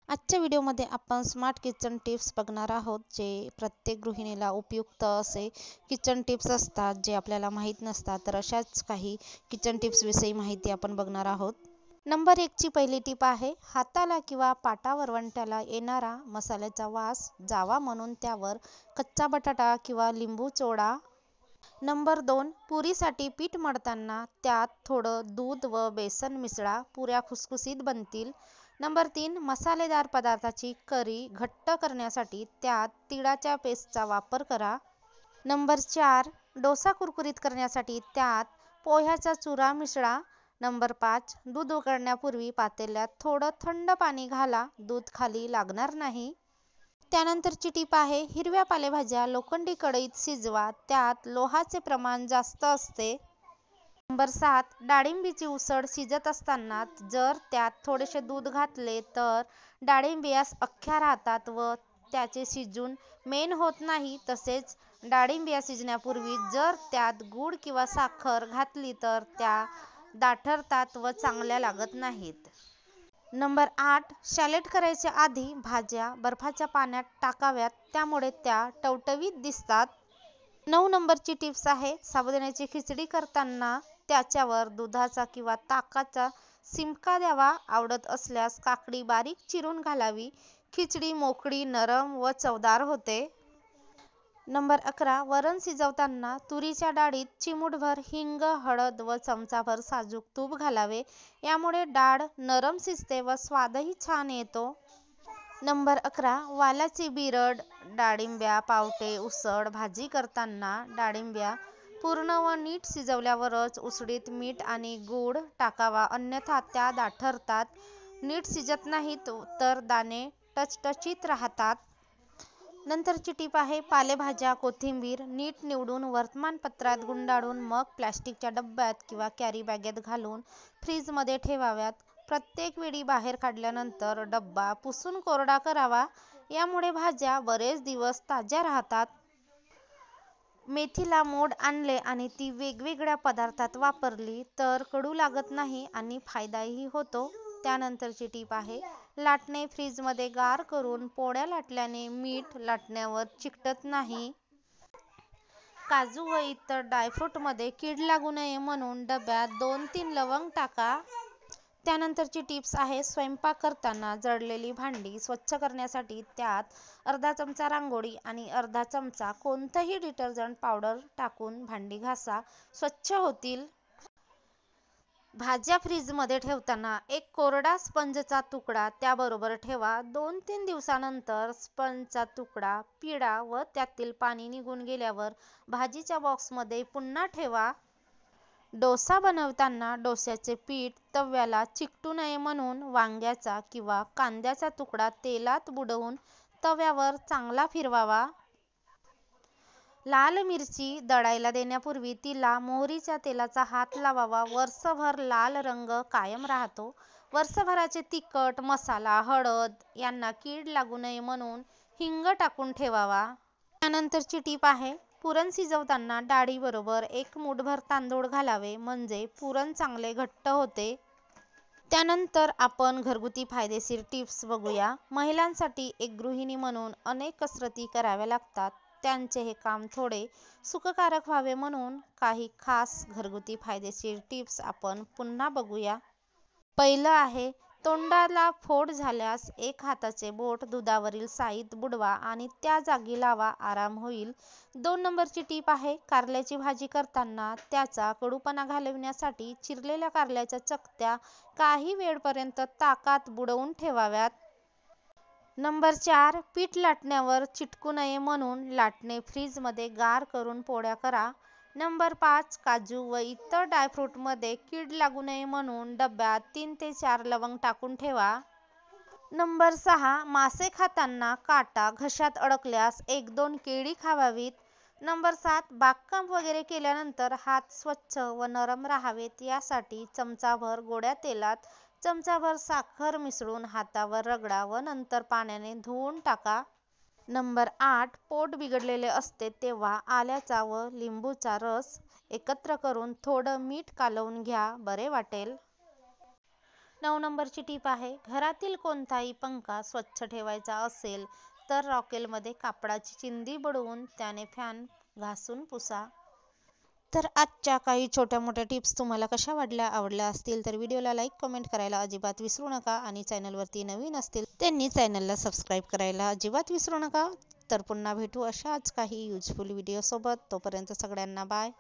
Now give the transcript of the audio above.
आजच्या व्हिडिओमध्ये आपण स्मार्ट किचन टिप्स बघणार आहोत, जे प्रत्येक गृहिणीला उपयुक्त असे किचन टिप्स असतात, जे आपल्याला माहीत नसतात. तर अशाच काही किचन टिप्स विषयी माहिती आपण बघणार आहोत. नंबर 1 ची पहिली टिप आहे, हाताला किंवा पाटावरवंट्याला येणारा मसाल्याचा वास जावा म्हणून त्यावर कच्चा बटाटा किंवा लिंबू चोळा. नंबर 2, पुरीसाठी पीठ मळताना त्यात थोडं दूध व बेसन मिसळा, पुऱ्या खुसखुशीत बनतील. नंबर 3, मसालेदार पदार्थाची करी घट्ट करण्यासाठी त्यात तिळाच्या पेस्टचा वापर करा. नंबर 4, डोसा कुरकुरीत करण्यासाठी त्यात पोह्याचा चुरा मिसळा. नंबर 5, दूध उकळण्यापूर्वी पातेल्यात थोडं थंड पाणी घाला, दूध खाली लागणार नाही. त्यानंतरची टीप आहे, हिरव्या पालेभाज्या लोखंडी कढईत शिजवा, त्यात लोहाचे प्रमाण जास्त असते. नंबर 7, डाळिंबीची उसळ शिजत असताना जर त्यात थोडेसे दूध घातले तर डाळिंबियास अख्ख्या राहतात व त्याचे शिजून मेण होत नाही. तसेच डाळिंबिया शिजण्यापूर्वी जर त्यात गूळ किंवा साखर घातली तर त्या दाठरतात व चांगल्या लागत नाहीत. नंबर 8, सॅलड करायच्या आधी भाज्या बर्फाच्या पाण्यात टाकाव्यात, त्यामुळे त्या टवटवीत दिसतात. 9 नंबरची टिप्स आहे, साबुदाण्याची खिचडी करताना त्याच्यावर दुधाचा किंवा ताकाचा शिंका द्यावा. आवडत असल्यास काकडी बारीक चिरून घालावी. खिचडी मोकळी, नरम व चवदार होते. नंबर 11, वरण शिजवताना तुरीच्या डाळीत चिमूटभर हिंग, हळद व चमचाभर साजूक तूप घालावे. यामुळे डाळ नरम शिजते व स्वादही छान येतो. नंबर 11, वालाची बिरड, डाळिंब्या, पावटे, उसळ भाजी करताना डाळिंब्या पूर्ण व नीट शिजवल्यावरच उसळीत मीठ आणि गूळ टाकावा, अन्यथा त्या दाठरतात. नीट शिजत नाहीत तर दाणे टचटचीत राहतात. नंतरची टीप आहे, पालेभाज्या कोथिंबीर नीट निवडून वर्तमानपत्रात गुंडाळून मग प्लॅस्टिकच्या डब्यात किंवा कॅरी बॅगेत घालून फ्रीजमध्ये ठेवाव्यात. प्रत्येक वेळी बाहेर काढल्यानंतर डब्बा पुसून कोरडा करावा. यामुळे भाज्या बरेच दिवस ताज्या राहतात. मेथीला मोड आणले आणि ती वेगवेगळ्या पदार्थात वापरली तर कडू लागत नाही आणि फायदाही होतो. त्यानंतरची टीप आहे, लाटणे फ्रीजमध्ये गार करून पोळ्या लाटल्याने मीठ लाटण्यावर चिकटत नाही. काजू व इतर ड्रायफ्रूटमध्ये कीड लागू नये म्हणून डब्यात 2-3 लवंग टाका. त्यानंतरची टिप्स आहे, स्वयंपाक करताना जळलेली भांडी स्वच्छ करण्यासाठी त्यात अर्धा चमचा रांगोळी आणि अर्धा चमचा कोणतंही डिटर्जंट पावडर टाकून भांडी घासा, स्वच्छ होतील. भाज्या फ्रीजमध्ये ठेवताना एक कोरडा स्पंजचा तुकडा त्याबरोबर ठेवा. 2-3 दिवसानंतर स्पंजचा तुकडा पिळा व त्यातील पाणी निघून गेल्यावर भाजीच्या बॉक्समध्ये पुन्हा ठेवा. डोसा बनवताना डोस्याचे पीठ तव्याला चिकटू नये म्हणून वांग्याचा किंवा कांद्याचा तुकडा तेलात बुडवून तव्यावर चांगला फिरवावा. लाल मिरची दळायला देण्यापूर्वी तिला मोहरीच्या तेलाचा हात लावावा. वर्षभर लाल रंग कायम राहतो. वर्षभराचे तिखट, मसाला, हळद यांना कीड लागू नये म्हणून हिंग टाकून ठेवावा. त्यानंतरची टीप आहे, पुरण शिजवताना डाळीबरोबर 1 मूठभर तांदूळ घालावे, म्हणजे पुरण चांगले घट्ट होते. त्यानंतर आपण घरगुती फायदेशीर टिप्स बघूया. महिलांसाठी एक गृहिणी म्हणून अनेक कसरती कराव्या लागतात. त्यांचे हे काम थोडे सुखकारक व्हावे म्हणून काही खास घरगुती फायदेशीर टिप्स आपण पुन्हा बघूया. पहिलं आहे, तोंडाला फोड झाल्यास एक हाताचे बोट दुधावरील साईत बुडवा आणि त्या जागी लावा, आराम होईल. 2 नंबरची टीप आहे, कारल्याची भाजी करताना त्याचा कडूपणा घालविण्यासाठी चिरलेल्या कारल्याच्या चकत्या काही वेळपर्यंत ताकात बुडवून ठेवाव्यात. नंबर 4, पीठ लाटण्यावर चिटकू नये म्हणून लाटणे फ्रीजमध्ये गार करून पोळ्या करा. नंबर 5, काजू व इतर ड्रायफ्रूटमध्ये कीड लागू नये म्हणून डब्यात 3 ते 4 लवंग टाकून ठेवा. नंबर 6, मासे खाताना काटा घशात अडकल्यास 1-2 केळी खावावीत. नंबर 7, बागकाम वगैरे केल्यानंतर हात स्वच्छ व नरम राहावेत, यासाठी चमचाभर गोड्या तेलात चमचाभर साखर मिसळून हातावर रगडा व नंतर पाण्याने धुवून टाका. नंबर 8, पोट बिघडलेले असते तेव्हा आल्याचा व लिंबूचा रस एकत्र करून थोडं मीठ कालवून घ्या, बरे वाटेल. 9 नंबरची टीप आहे, घरातील कोणताही पंखा स्वच्छ ठेवायचा असेल तर रॉकेलमध्ये कापडाची चिंदी बुडवून त्याने फॅन घासून पुसा. तर आजच्या काही छोट्या मोठ्या टिप्स तुम्हाला कशा आवडल्या असतील तर व्हिडिओला लाईक कमेंट करायला अजिबात विसरू नका आणि चॅनलवरती नवीन असतील त्यांनी चॅनलला सबस्क्राईब करायला अजिबात विसरू नका. तर पुन्हा भेटू अशाच काही युजफुल व्हिडिओ सोबत. तोपर्यंत सगळ्यांना बाय.